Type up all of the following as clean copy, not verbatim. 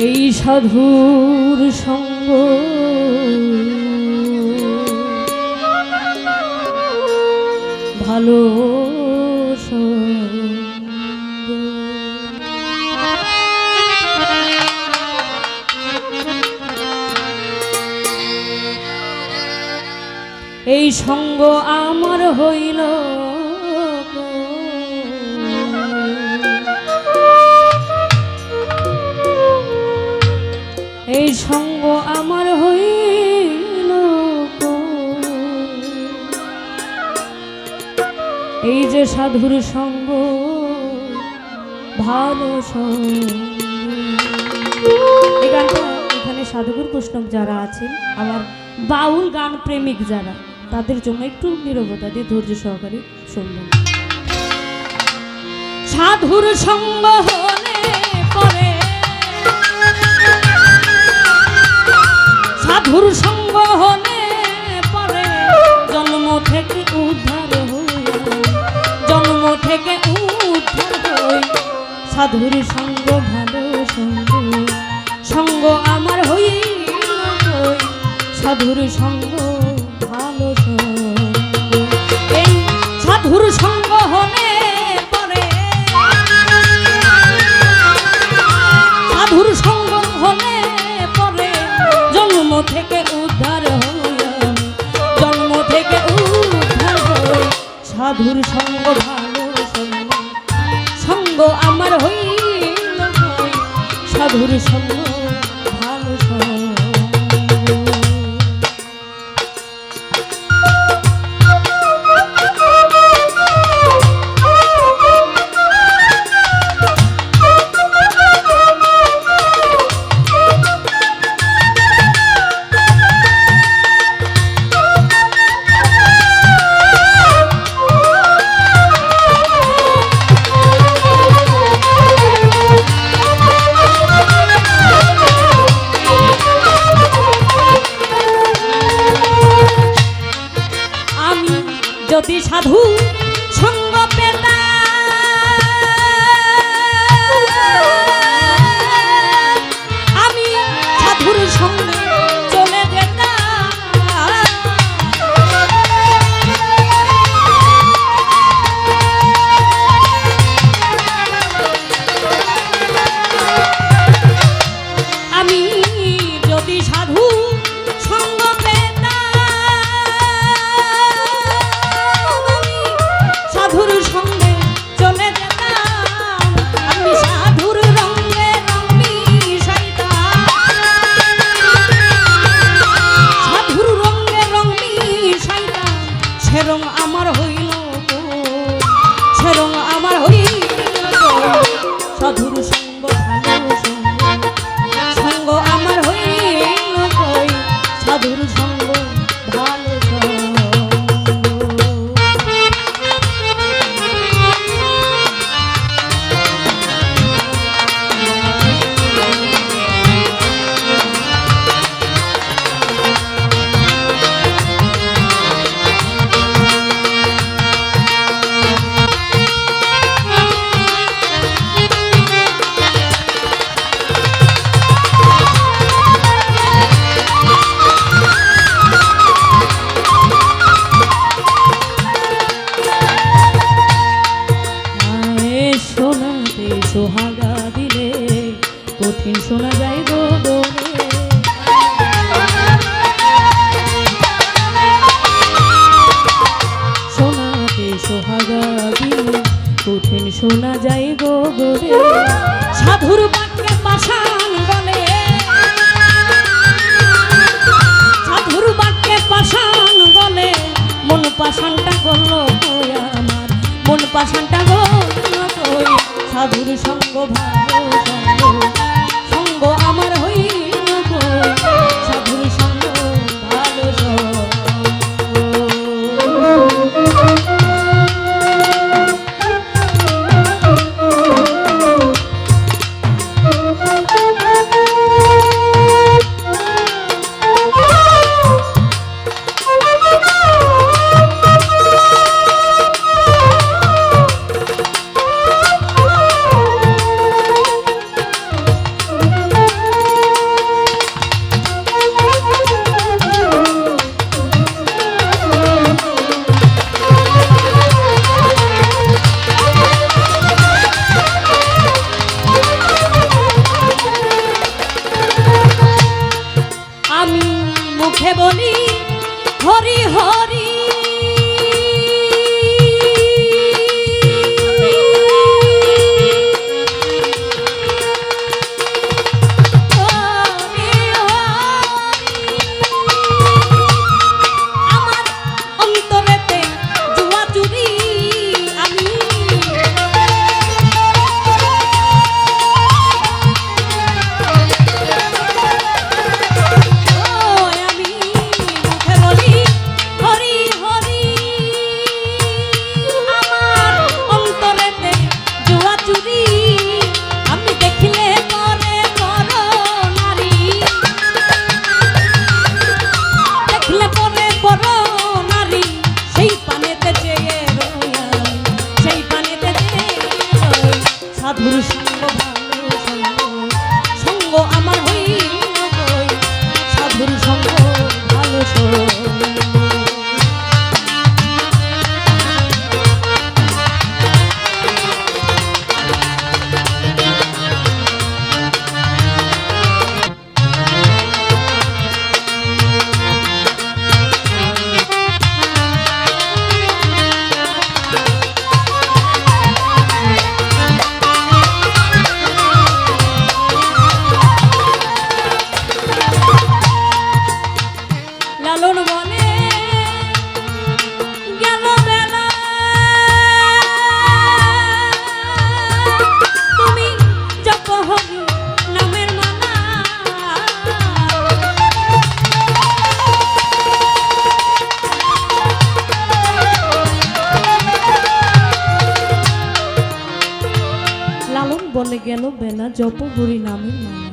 এই সাধুর সঙ্গ ভালো এই সঙ্গ আমার হইল এই সঙ্গ আমার হইল এই যে সাধুর সঙ্গ ভালো সঙ্গ। এই গানটা এখানে সাধুগুর বৈষ্ণব যারা আছেন, আমার বাউল গান প্রেমিক যারা, তাদের জন্য একটু নীরবতা দিয়ে ধৈর্য সহকারে শুনবেন। সাধুর সঙ্গ হলে পরে, সাধুর সঙ্গ হলে পরে জন্ম থেকে উদ্ধার হই, জন্ম থেকে উদ্ধার হই। সাধুর সঙ্গ ভালো সঙ্গ, সঙ্গ আমার হইল কই, সাধুর সঙ্গ ভালো সঙ্গ। এই সাধুর সঙ্গ হলে পরে, সাধুর সঙ্গ হলে পরে জন্ম থেকে উদ্ধার হই, জন্ম থেকে উদ্ধার হই। সাধুর সঙ্গ ভালো সঙ্গ, সঙ্গ আমার হইল কই, সাধুর সঙ্গ ভালো সঙ্গ। যদি সাধু সঙ্গ পেতাম, আমি সাধুর সঙ্গে চলে যেতাম। আমি যদি সাধু সঙ্গ সাধুর সঙ্গে চলে যেতাম, আমি সাধুর রঙে রং মিশাইতাম, সাধুর রঙে রং মিশাইতাম। সে রং আমার হইল, সে রং আমার হইল। সাধুর সঙ্গ ভালো সঙ্গ, সঙ্গ আমার হইল কই, সাধুর সঙ্গ ভালো সঙ্গ। সোহাগা দিলে কঠিন শোনা যায় গো বলে, শোনাতে সোহাগা দিলে কঠিন শোনা যায় গো বলে। সাধুর বাক্যে পাষাণ বলে, সাধুর বাক্যে পাষাণ বলে। মন পাষাণটা করলো কই আমার, মন পাষাণটা করলো কই। সাধুর সঙ্গ ভালো সঙ্গ, সঙ্গ আমার হইল কই, সাধুর সঙ্গ ভালো সঙ্গ। বেলা জপ হরি নামের মালা।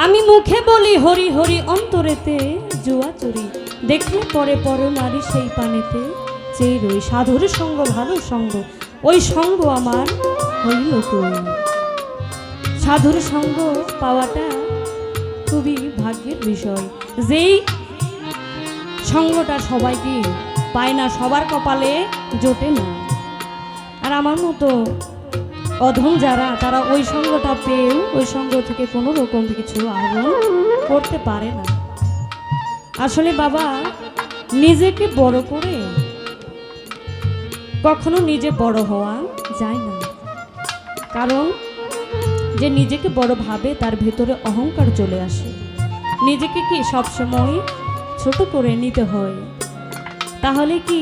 আমি মুখে বলি হরি হরি, অন্তরেতে জুয়া চুরি, দেখলে পরে পর নারী সেই পানেতে চেয়ে রই। সাধুর সঙ্গ ভালো সঙ্গ, ওই সঙ্গ আমার হইল কই। সাধুর সঙ্গ পাওয়াটা খুবই ভাগ্যের বিষয়, যেই সঙ্গটা সবাইকে পায় না, সবার কপালে জোটে না। আর আমার মতো অধম যারা, তারা ওই সঙ্গটা পেয়েও ওই সঙ্গ থেকে কোনো রকম কিছু আহরণ করতে পারে না। আসলে বাবা, নিজেকে বড় করে কখনো নিজে বড় হওয়া যায় না। কারণ যে নিজেকে বড় ভাবে তার ভেতরে অহংকার চলে আসে। নিজেকে কি সবসময় ছোট করে নিতে হয়, তাহলে কি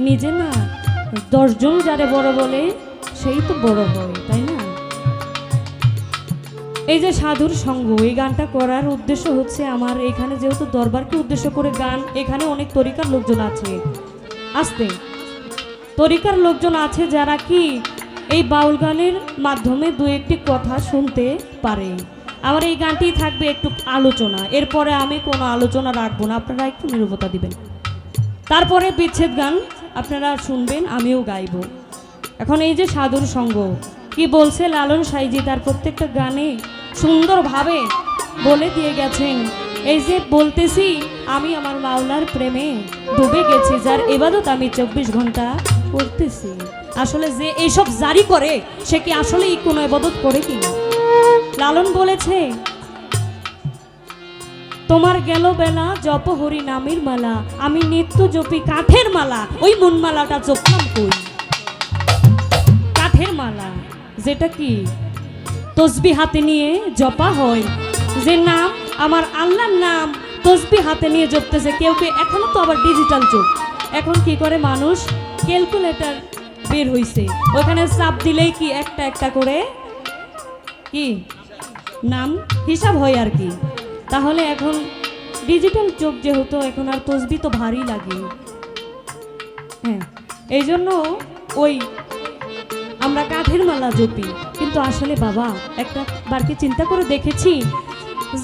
নিজে না 10 জন যারে বড় বলে সেই তো বড় হয়, তাই না? এই যে সাধুর সঙ্গ, এই গানটা করার উদ্দেশ্য হচ্ছে আমার এখানে যেহেতু দরবারকে উদ্দেশ্য করে গান, এখানে অনেক তরিকার লোকজন আছে, আসতে তরিকার লোকজন আছে যারা কি এই বাউল গানের মাধ্যমে দু একটি কথা শুনতে পারে। আমার এই গানটি থাকবে একটু আলোচনা, এরপরে আমি কোনো আলোচনা রাখবো না, আপনারা একটু নীরবতা দিবেন। তারপরে বিচ্ছেদ গান আপনারা শুনবেন, আমিও গাইব। এখন এই যে সাধুর সঙ্গ কি বলছে লালন সাইজি, তার প্রত্যেকটা গানে সুন্দরভাবে বলে দিয়ে গেছেন। এই যে বলতেছি, আমি আমার মাওলার প্রেমে ডুবে গেছি, যার ইবাদত আমি 24 ঘন্টা করতেছি। আসলে যে এইসব জারি করে সে কি আসলেই কোনো ইবাদত করে কিনা? লালন বলেছে, তোমার গেল বেলা জপ হরি নামের মালা, আমি নিত্য জপি কাঠের মালা, ওই মন মালাটা জপলাম কই? কাঠের মালা যেটা কি তসবি হাতে নিয়ে জপা হয়, যে নাম আমার আল্লাহর নাম তসবি হাতে নিয়ে জপতেছে কেউ কে। এখনো তো আবার ডিজিটাল যুগ, এখন কি করে মানুষ, ক্যালকুলেটর বের হইছে, ওখানে চাপ দিলেই কি একটা একটা করে কি নাম হিসাব হয় আর কি। তাহলে এখন ডিজিটাল যুগ যেহেতু, এখন আর তসবি তো ভারী লাগে। হ্যাঁ, এই জন্য ওই আমরা কাঠের মালা জপি। কিন্তু আসলে বাবা, একটা বারকে চিন্তা করে দেখেছি,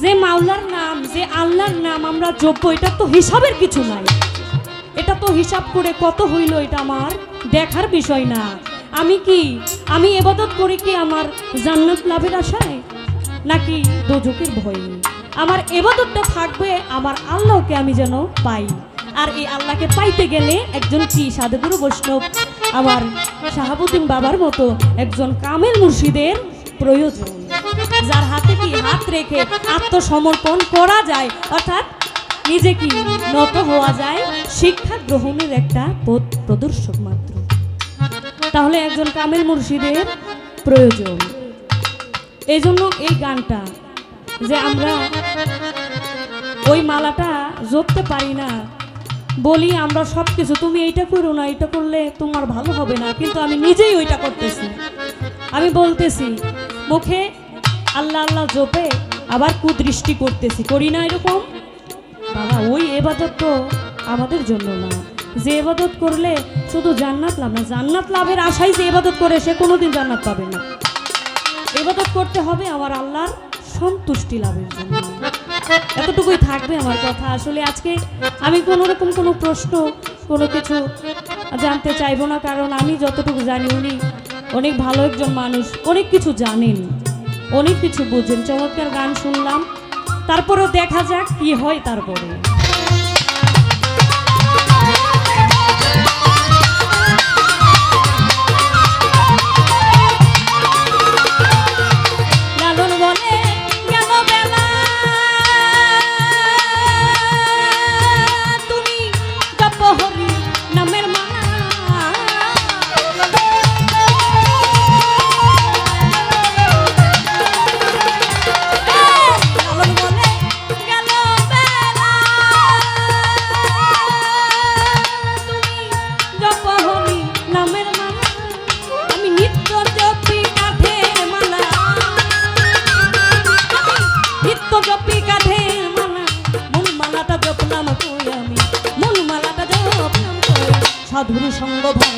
যে মাওলার নাম, যে আল্লাহর নাম আমরা জপবো, এটা তো হিসাবের কিছু নাই। এটা তো হিসাব করে কত হইল এটা আমার দেখার বিষয় না। আমি ইবাদত করি কি আমার জান্নাত লাভের আশায়, নাকি দোজখের ভয়ে? আমার ইবাদতটা থাকবে আমার আল্লাহকে আমি যেন পাই। আর এই আল্লাহকে পাইতে গেলে একজন কি সাধুগুরু বৈষ্ণব, আমার শাহাবুদ্দিন বাবার মতো একজন কামেল মুর্শিদের প্রয়োজন, যার হাতে কি হাত রেখে আত্মসমর্পণ করা যায়, অর্থাৎ নিজে কি নত হওয়া যায়, শিক্ষা গ্রহণের একটা পথ প্রদর্শক মাত্র। তাহলে একজন কামেল মুর্শিদের প্রয়োজন। এই জন্য এই গানটা, যে আমরা ওই মালাটা জপতে পারি না, বলি আমরা সব কিছু, তুমি এইটা করো না, এটা করলে তোমার ভালো হবে না, কিন্তু আমি নিজেই ওইটা করতেছি। আমি বলতেছি মুখে আল্লাহ আল্লাহ জপে, আবার কুদৃষ্টি করতেছি, করি না এরকম? বাবা, ওই ইবাদত তো আমাদের জন্য না। যে ইবাদত করলে শুধু জান্নাত লাভ না, জান্নাত লাভের আশায় যে ইবাদত করে সে কোনোদিন জান্নাত পাবে না। ইবাদত করতে হবে আমার আল্লাহর সন্তুষ্টি লাভের জন্য। এতটুকুই থাকবে আমার কথা। আসলে আজকে আমি কোনো রকম কোনো প্রশ্ন কোনো কিছু জানতে চাইবো না, কারণ আমি যতটুকু জানি উনি অনেক ভালো একজন মানুষ, অনেক কিছু জানেন, অনেক কিছু বুঝেন। চমৎকার গান শুনলাম, তারপরেও দেখা যাক কি হয়। তারপরে লালন বলে, গেল বেলা তুমি জপ হরি নামের মালা, লালন বলে গেল বেলা তুমি জপ হরি নামের মালা, আমি নিত্য জপি কাঠের মালা, নিত্য জপি কাঠের মালা, মন মালাটা জপলাম কই আমি, মন মালাটা জপলাম কই? সাধুর সঙ্গ ভালো